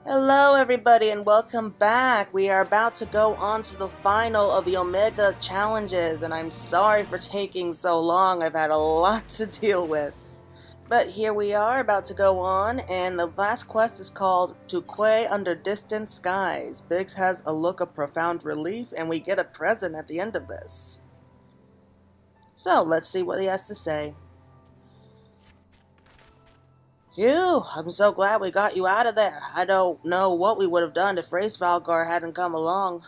Hello everybody and welcome back. We are about to go on to the final of the Omega challenges, and I'm sorry for taking so long. I've had a lot to deal with. But here we are about to go on, and the last quest is called To Quay Under Distant Skies. Biggs has a look of profound relief, and we get a present at the end of this. So let's see what he has to say. Phew, I'm so glad we got you out of there. I don't know what we would have done if Race Valgar hadn't come along.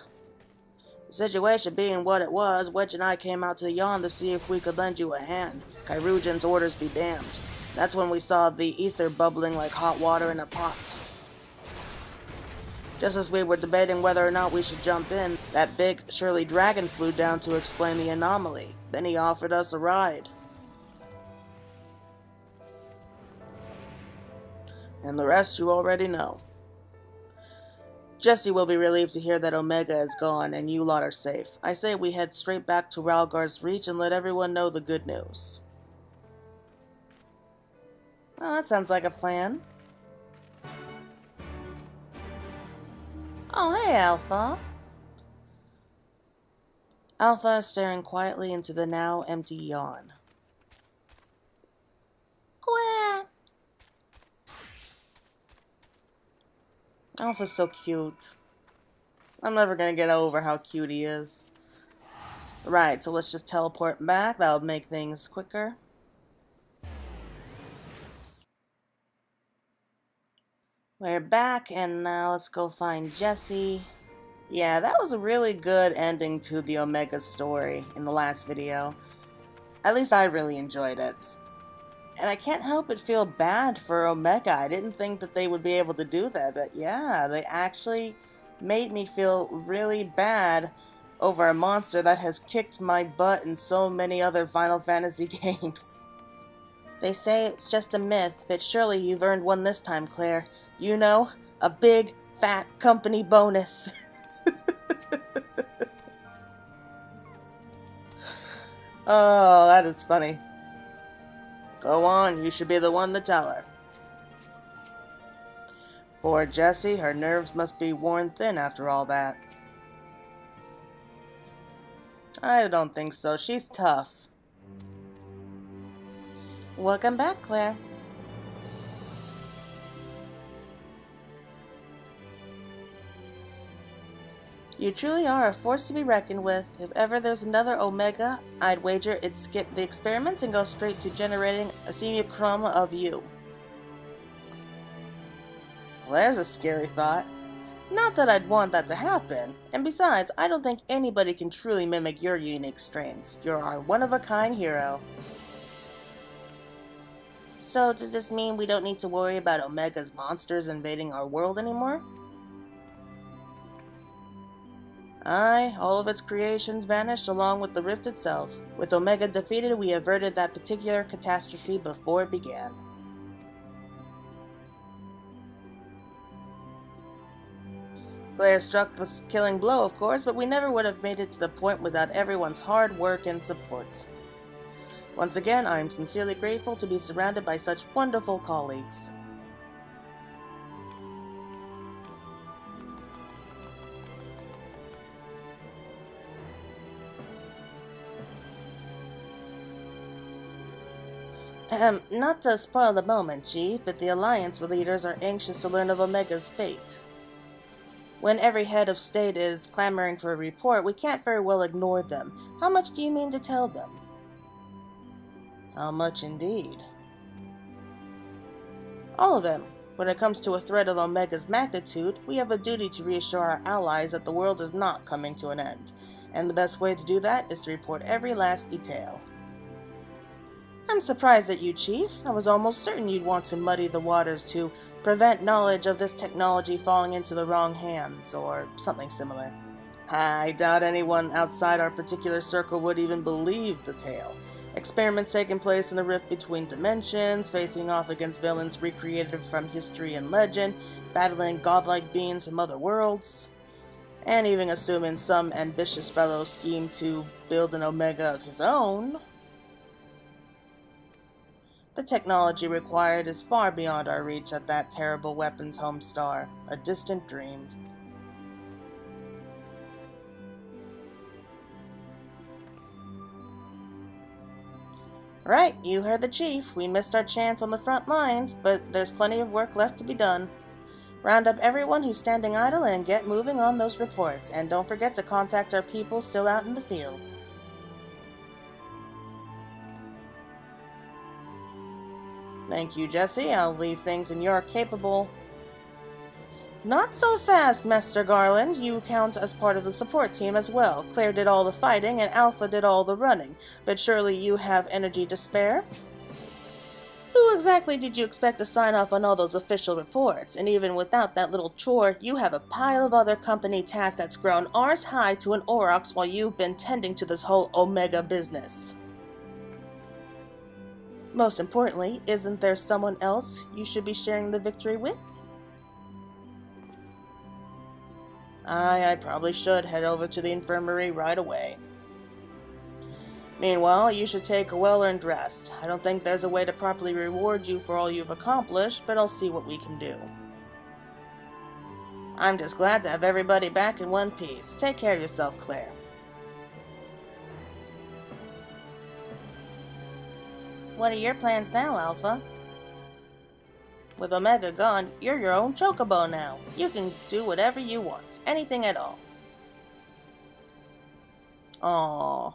The situation being what it was, Wedge and I came out to the yawn to see if we could lend you a hand. Kyrujan's orders be damned. That's when we saw the ether bubbling like hot water in a pot. Just as we were debating whether or not we should jump in, that big Shirley dragon flew down to explain the anomaly. Then he offered us a ride. And the rest you already know. Jesse will be relieved to hear that Omega is gone and you lot are safe. I say we head straight back to Ralgar's Reach and let everyone know the good news. Well, that sounds like a plan. Oh, hey, Alpha. Alpha is staring quietly into the now empty yawn. Quack! Alpha's so cute. I'm never gonna get over how cute he is. Right, so let's just teleport back. That'll make things quicker. We're back, and now let's go find Jesse. Yeah, that was a really good ending to the Omega story in the last video. At least I really enjoyed it. And I can't help but feel bad for Omega. I didn't think that they would be able to do that, but yeah, they actually made me feel really bad over a monster that has kicked my butt in so many other Final Fantasy games. They say it's just a myth, but surely you've earned one this time, Claire. You know, a big, fat company bonus. Oh, that is funny. Go on, you should be the one to tell her. Poor Jessie, her nerves must be worn thin after all that. I don't think so. She's tough. Welcome back, Claire. You truly are a force to be reckoned with. If ever there's another Omega, I'd wager it'd skip the experiments and go straight to generating a simulacrum of you. Well, there's a scary thought. Not that I'd want that to happen, and besides, I don't think anybody can truly mimic your unique strengths. You're our one-of-a-kind hero. So, does this mean we don't need to worry about Omega's monsters invading our world anymore? Aye, all of its creations vanished along with the rift itself. With Omega defeated, we averted that particular catastrophe before it began. Claire struck the killing blow, of course, but we never would have made it to the point without everyone's hard work and support. Once again, I am sincerely grateful to be surrounded by such wonderful colleagues. Not to spoil the moment, Chief, but the Alliance leaders are anxious to learn of Omega's fate. When every head of state is clamoring for a report, we can't very well ignore them. How much do you mean to tell them? How much indeed? All of them. When it comes to a threat of Omega's magnitude, we have a duty to reassure our allies that the world is not coming to an end. And the best way to do that is to report every last detail. I'm surprised at you, Chief. I was almost certain you'd want to muddy the waters to prevent knowledge of this technology falling into the wrong hands, or something similar. I doubt anyone outside our particular circle would even believe the tale. Experiments taking place in the rift between dimensions, facing off against villains recreated from history and legend, battling godlike beings from other worlds, and even assuming some ambitious fellow schemed to build an Omega of his own. The technology required is far beyond our reach at that terrible weapons home star, a distant dream. Right, you heard the chief. We missed our chance on the front lines, but there's plenty of work left to be done. Round up everyone who's standing idle and get moving on those reports, and don't forget to contact our people still out in the field. Thank you, Jesse. I'll leave things in your capable... Not so fast, Master Garland. You count as part of the support team as well. Claire did all the fighting and Alpha did all the running. But surely you have energy to spare? Who exactly did you expect to sign off on all those official reports? And even without that little chore, you have a pile of other company tasks that's grown arse high to an aurochs while you've been tending to this whole Omega business. Most importantly, isn't there someone else you should be sharing the victory with? I probably should head over to the infirmary right away. Meanwhile, you should take a well-earned rest. I don't think there's a way to properly reward you for all you've accomplished, but I'll see what we can do. I'm just glad to have everybody back in one piece. Take care of yourself, Claire. What are your plans now, Alpha? With Omega gone, you're your own chocobo now. You can do whatever you want. Anything at all. Aww.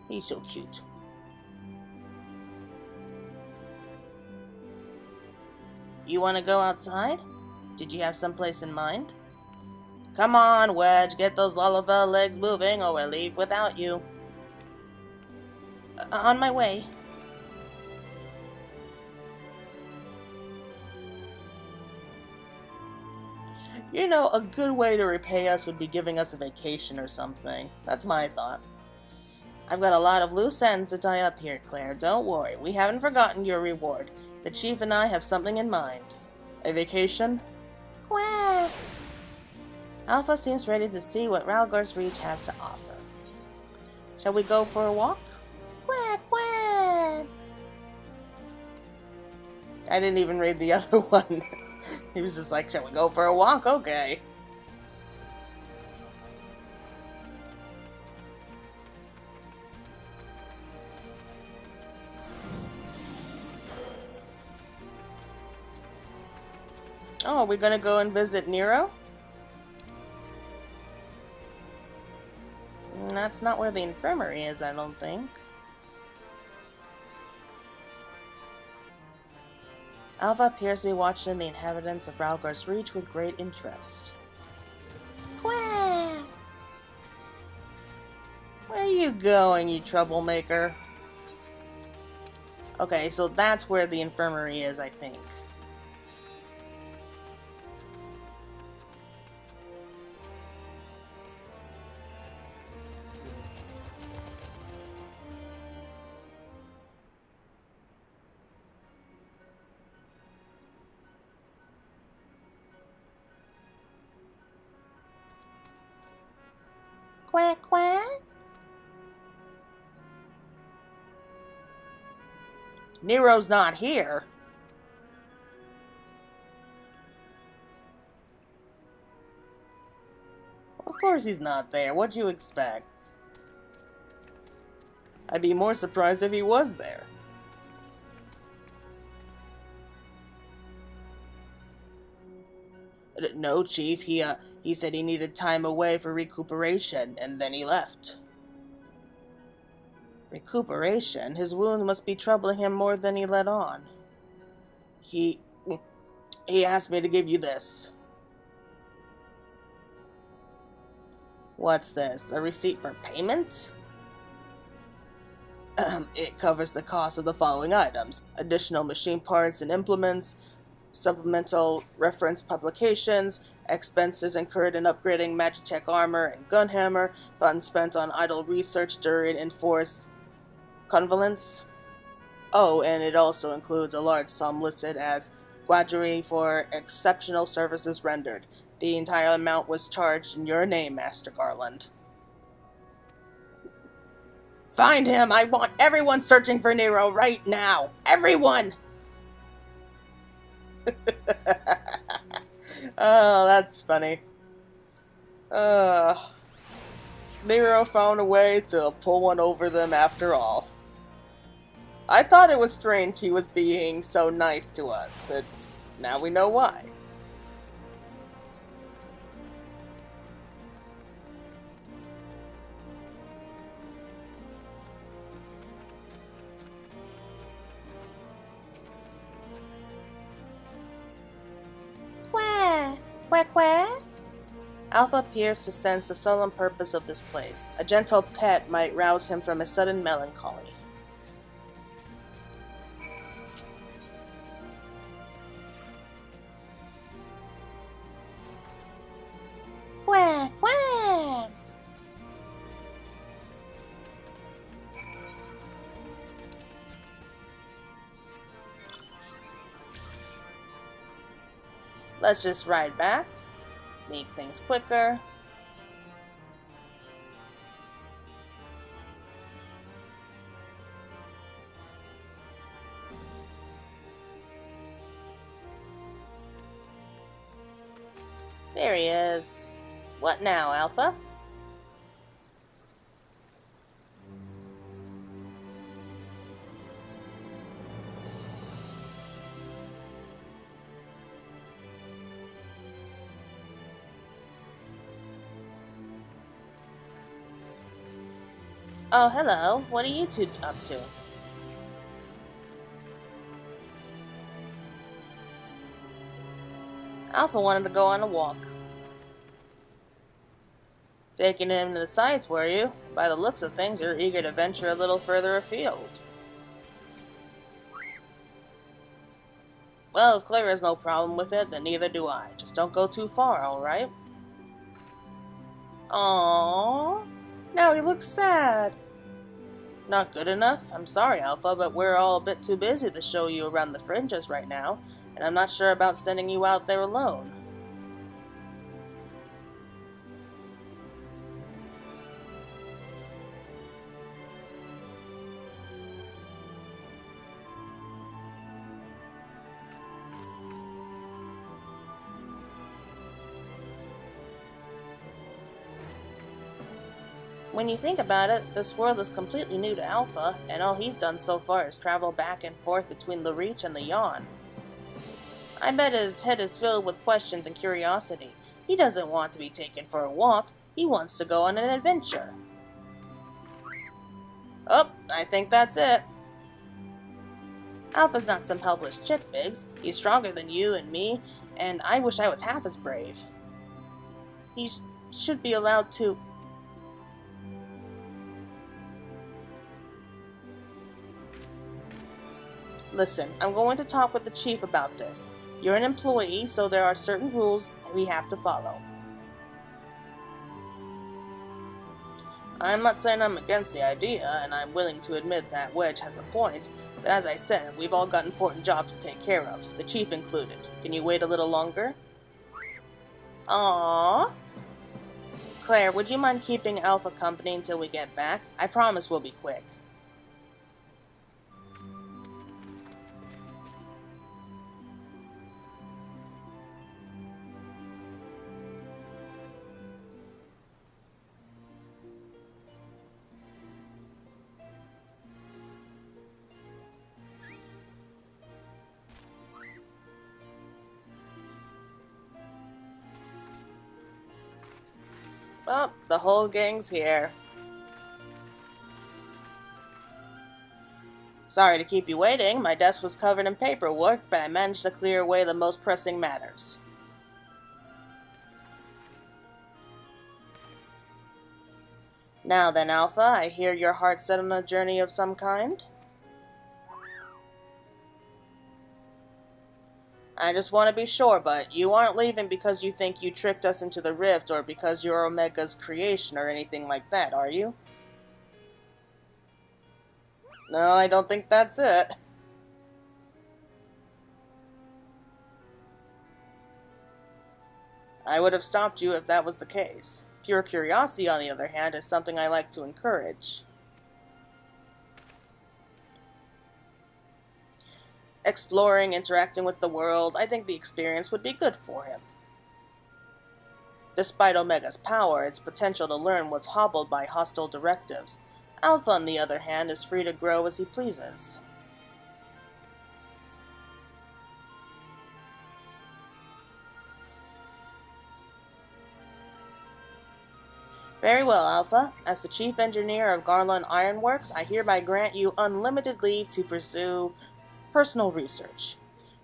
He's so cute. You want to go outside? Did you have someplace in mind? Come on, Wedge. Get those Lullaby legs moving or we'll leave without you. On my way. You know, a good way to repay us would be giving us a vacation or something. That's my thought. I've got a lot of loose ends to tie up here, Claire. Don't worry, we haven't forgotten your reward. The Chief and I have something in mind. A vacation? Quack! Alpha seems ready to see what Ralgar's Reach has to offer. Shall we go for a walk? Quack, quack! I didn't even read the other one. He was just like, shall we go for a walk? Okay. Oh, are we gonna go and visit Nero? That's not where the infirmary is, I don't think. Alpha appears to be watching the inhabitants of Ralgar's Reach with great interest. Quack! Where are you going, you troublemaker? Okay, so that's where the infirmary is, I think. Quack, quack. Nero's not here. Of course he's not there. What'd you expect? I'd be more surprised if he was there. No, Chief. He said he needed time away for recuperation, and then he left. Recuperation? His wound must be troubling him more than he let on. He asked me to give you this. What's this? A receipt for payment? It covers the cost of the following items: additional machine parts and implements, supplemental reference publications, expenses incurred in upgrading Magitech armor and gunhammer, funds spent on idle research during enforced convalescence. Oh, and it also includes a large sum listed as gratuity for exceptional services rendered. The entire amount was charged in your name, Master Garland. Find him! I want everyone searching for Nero right now! Everyone! Oh, that's funny. Nero found a way to pull one over them after all. I thought it was strange he was being so nice to us, but now we know why. Quack, quack, quack. Alpha appears to sense the solemn purpose of this place. A gentle pet might rouse him from a sudden melancholy. Quack, quack! Let's just ride back, make things quicker. There he is. What now, Alpha? Oh, hello. What are you two up to? Alpha wanted to go on a walk. Taking him to the sights, were you? By the looks of things, you're eager to venture a little further afield. Well, if Claire has no problem with it, then neither do I. Just don't go too far, alright? Aww. Now he looks sad. Not good enough? I'm sorry, Alpha, but we're all a bit too busy to show you around the fringes right now, and I'm not sure about sending you out there alone. When you think about it, this world is completely new to Alpha, and all he's done so far is travel back and forth between the Reach and the Yawn. I bet his head is filled with questions and curiosity. He doesn't want to be taken for a walk, he wants to go on an adventure. Oh, I think that's it. Alpha's not some helpless chick, Biggs. He's stronger than you and me, and I wish I was half as brave. He should be allowed to... Listen, I'm going to talk with the chief about this. You're an employee, so there are certain rules we have to follow. I'm not saying I'm against the idea, and I'm willing to admit that Wedge has a point, but as I said, we've all got important jobs to take care of, the chief included. Can you wait a little longer? Aww. Claire, would you mind keeping Alpha company until we get back? I promise we'll be quick. Oh, the whole gang's here. Sorry to keep you waiting. My desk was covered in paperwork, but I managed to clear away the most pressing matters. Now then, Alpha, I hear your heart set on a journey of some kind? I just want to be sure, but you aren't leaving because you think you tricked us into the rift or because you're Omega's creation or anything like that, are you? No, I don't think that's it. I would have stopped you if that was the case. Pure curiosity, on the other hand, is something I like to encourage. Exploring, interacting with the world, I think the experience would be good for him. Despite Omega's power, its potential to learn was hobbled by hostile directives. Alpha, on the other hand, is free to grow as he pleases. Very well, Alpha. As the Chief Engineer of Garland Ironworks, I hereby grant you unlimited leave to pursue personal research.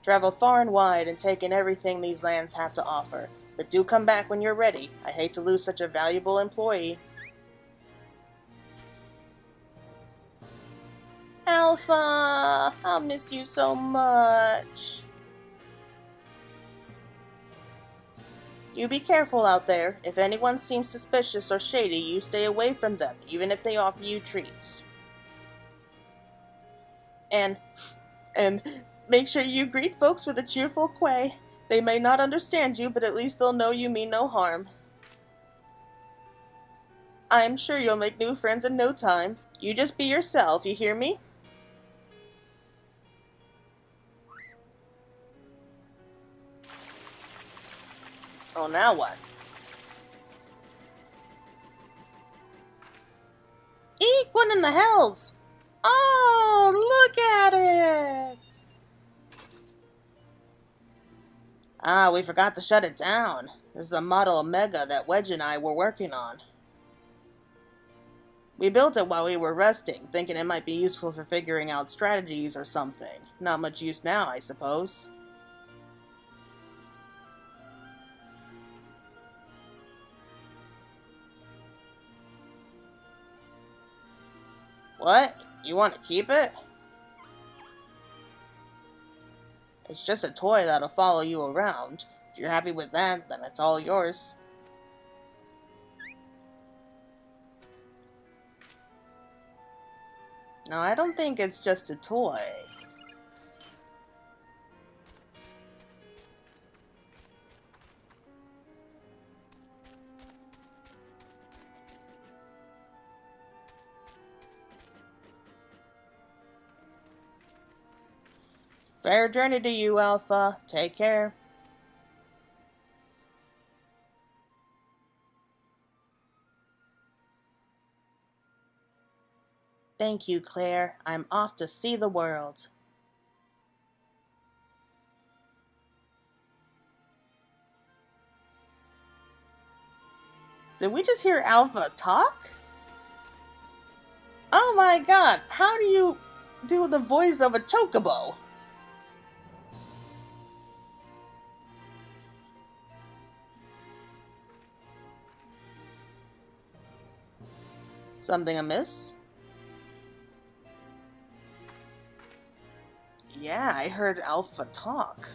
Travel far and wide and take in everything these lands have to offer. But do come back when you're ready. I hate to lose such a valuable employee. Alpha! I'll miss you so much. You be careful out there. If anyone seems suspicious or shady, you stay away from them, even if they offer you treats. And make sure you greet folks with a cheerful quay. They may not understand you, but at least they'll know you mean no harm. I'm sure you'll make new friends in no time. You just be yourself, you hear me? Oh, now what? Eek! What in the hells? Oh, look at it! Ah, we forgot to shut it down. This is a model Omega that Wedge and I were working on. We built it while we were resting, thinking it might be useful for figuring out strategies or something. Not much use now, I suppose. What? You want to keep it? It's just a toy that'll follow you around. If you're happy with that, then it's all yours. No, I don't think it's just a toy. Fair journey to you, Alpha. Take care. Thank you, Claire. I'm off to see the world. Did we just hear Alpha talk? Oh my god, how do you do the voice of a chocobo? Something amiss? Yeah, I heard Alpha talk.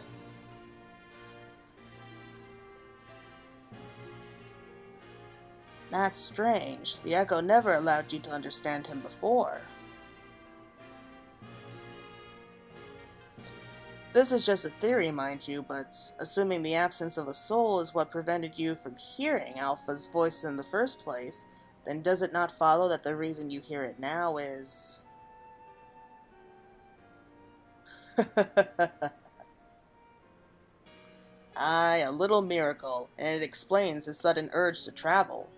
That's strange. The Echo never allowed you to understand him before. This is just a theory, mind you, but assuming the absence of a soul is what prevented you from hearing Alpha's voice in the first place, then does it not follow that the reason you hear it now is... Aye, a little miracle, and it explains his sudden urge to travel.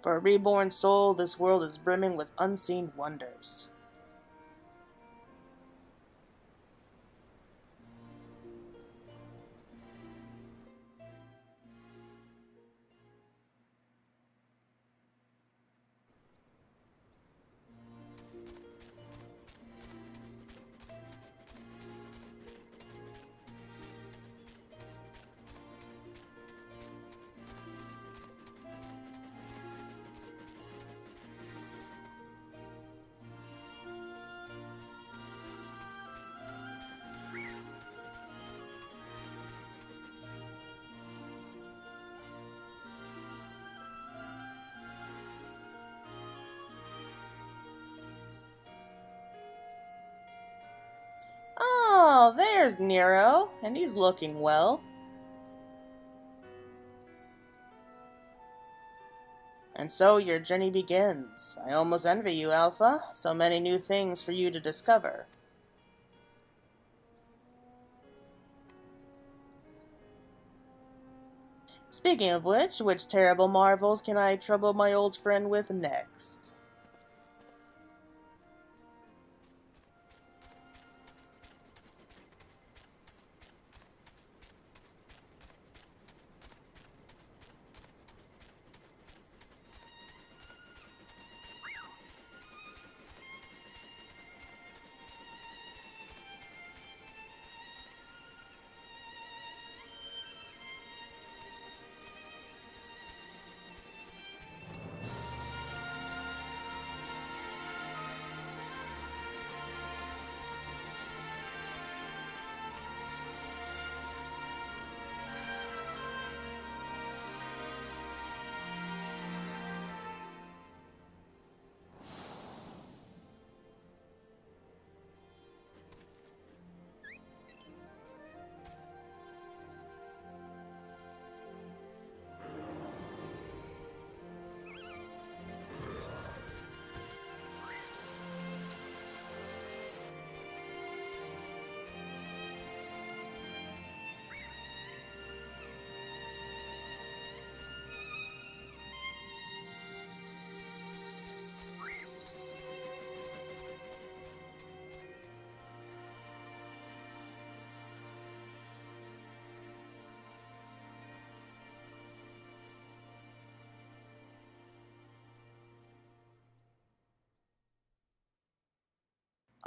For a reborn soul, this world is brimming with unseen wonders. Oh, there's Nero, and he's looking well. And so your journey begins. I almost envy you, Alpha. So many new things for you to discover. Speaking of which terrible marvels can I trouble my old friend with next?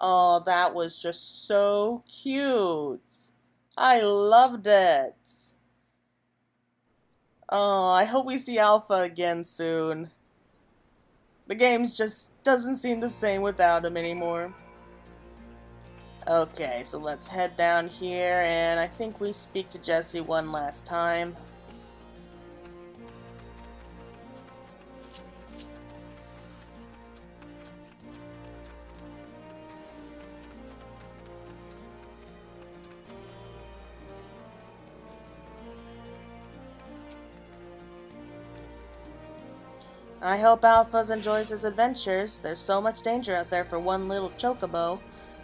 Oh, that was just so cute. I loved it. Oh, I hope we see Alpha again soon. The game just doesn't seem the same without him anymore. Okay, so let's head down here, and I think we speak to Jesse one last time. I hope Alphas enjoys his adventures. There's so much danger out there for one little chocobo.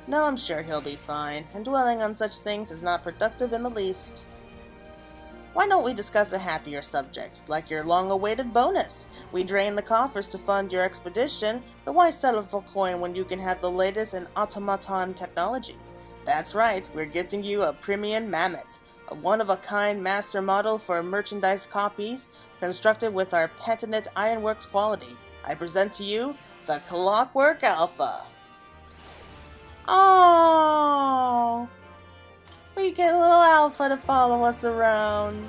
No, I'm sure he'll be fine, and dwelling on such things is not productive in the least. Why don't we discuss a happier subject, like your long-awaited bonus? We drain the coffers to fund your expedition, but why settle for coin when you can have the latest in automaton technology? That's right, we're gifting you a premium mammoth, a one-of-a-kind master model for merchandise copies, constructed with our patented ironworks quality. I present to you the Clockwork Alpha. Oh, we get a little Alpha to follow us around.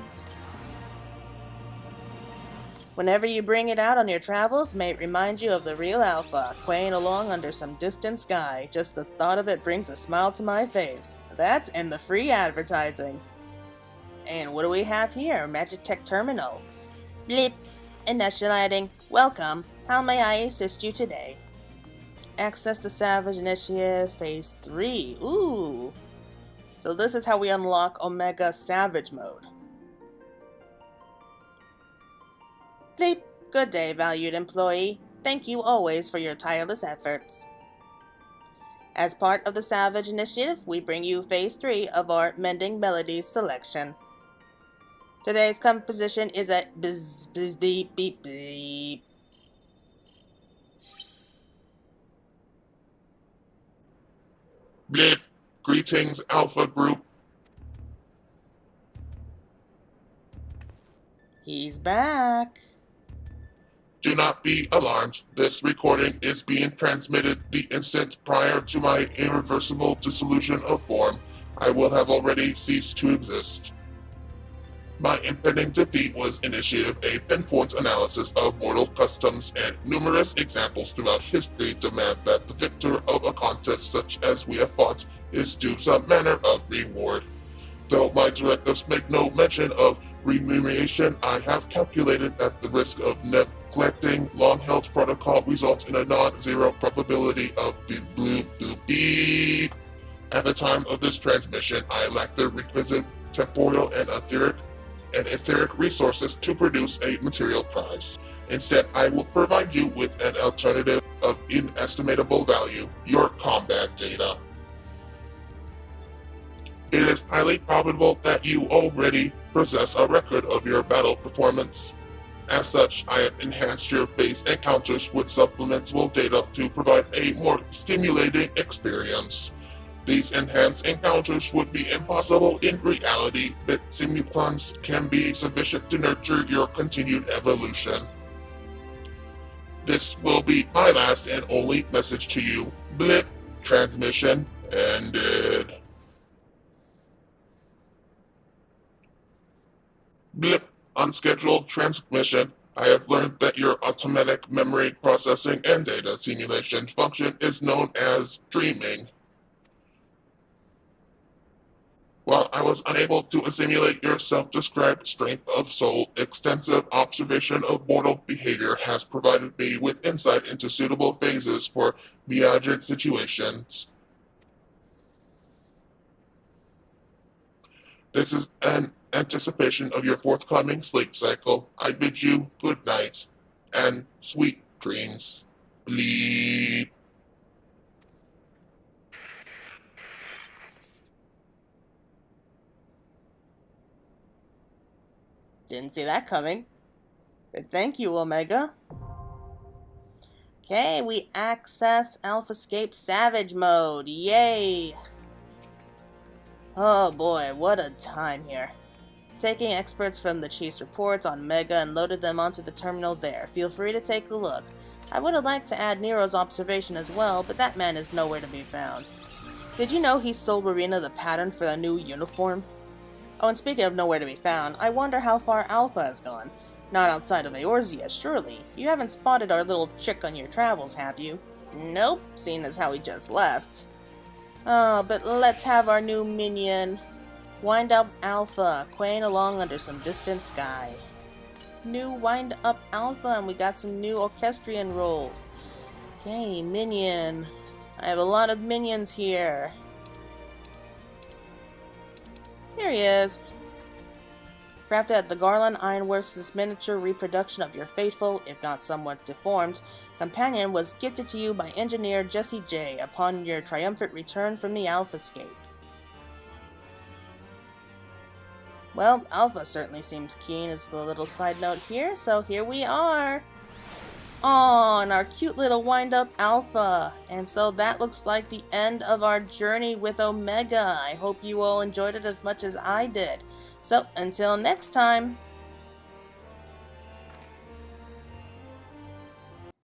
Whenever you bring it out on your travels, may it remind you of the real Alpha, quaying along under some distant sky. Just the thought of it brings a smile to my face. That's in the free advertising. And what do we have here? Magitech Terminal. Bleep. Initiating. Welcome. How may I assist you today? Access the Savage Initiative Phase 3. Ooh. So this is how we unlock Omega Savage Mode. Bleep. Good day, valued employee. Thank you always for your tireless efforts. As part of the Savage Initiative, we bring you Phase 3 of our Mending Melodies selection. Today's composition is a bzz bzz beep beep beep. Blip. Greetings, Alpha Group. He's back. Do not be alarmed. This recording is being transmitted the instant prior to my irreversible dissolution of form. I will have already ceased to exist. My impending defeat was initiated a pinpoint analysis of mortal customs, and numerous examples throughout history demand that the victor of a contest such as we have fought is due some manner of reward. Though my directives make no mention of remuneration, I have calculated that the risk of neglecting long-held protocol results in a non-zero probability of beep. At the time of this transmission, I lack the requisite temporal and etheric resources to produce a material prize. Instead, I will provide you with an alternative of inestimable value, your combat data. It is highly probable that you already possess a record of your battle performance. As such, I have enhanced your base encounters with supplemental data to provide a more stimulating experience. These enhanced encounters would be impossible in reality, but simulacrons can be sufficient to nurture your continued evolution. This will be my last and only message to you. Blip. Transmission ended. Blip. Unscheduled transmission. I have learned that your automatic memory processing and data simulation function is known as dreaming. While I was unable to assimilate your self-described strength of soul, extensive observation of mortal behavior has provided me with insight into suitable phases for meandered situations. This is an anticipation of your forthcoming sleep cycle. I bid you good night and sweet dreams. Bleep. Didn't see that coming. But thank you, Omega. Okay, we access Alphascape Savage Mode. Yay! Oh boy, what a time here. Taking experts from the Chief's reports on Mega and loaded them onto the terminal there. Feel free to take a look. I would have liked to add Nero's observation as well, but that man is nowhere to be found. Did you know he sold Marina the pattern for the new uniform? Oh, and speaking of nowhere to be found, I wonder how far Alpha has gone. Not outside of Eorzea, surely. You haven't spotted our little chick on your travels, have you? Nope, seeing as how he just left. Oh, but let's have our new minion. Wind Up Alpha, quaying along under some distant sky. New Wind Up Alpha, and we got some new orchestrion roles. Okay, minion. I have a lot of minions here. Here he is. Crafted at the Garland Ironworks, this miniature reproduction of your faithful, if not somewhat deformed, companion was gifted to you by engineer Jesse J. upon your triumphant return from the Alphascape. Well, Alpha certainly seems keen as the little side note here, so here we are. Aw, and our cute little wind-up Alpha. And so that looks like the end of our journey with Omega. I hope you all enjoyed it as much as I did. So, until next time.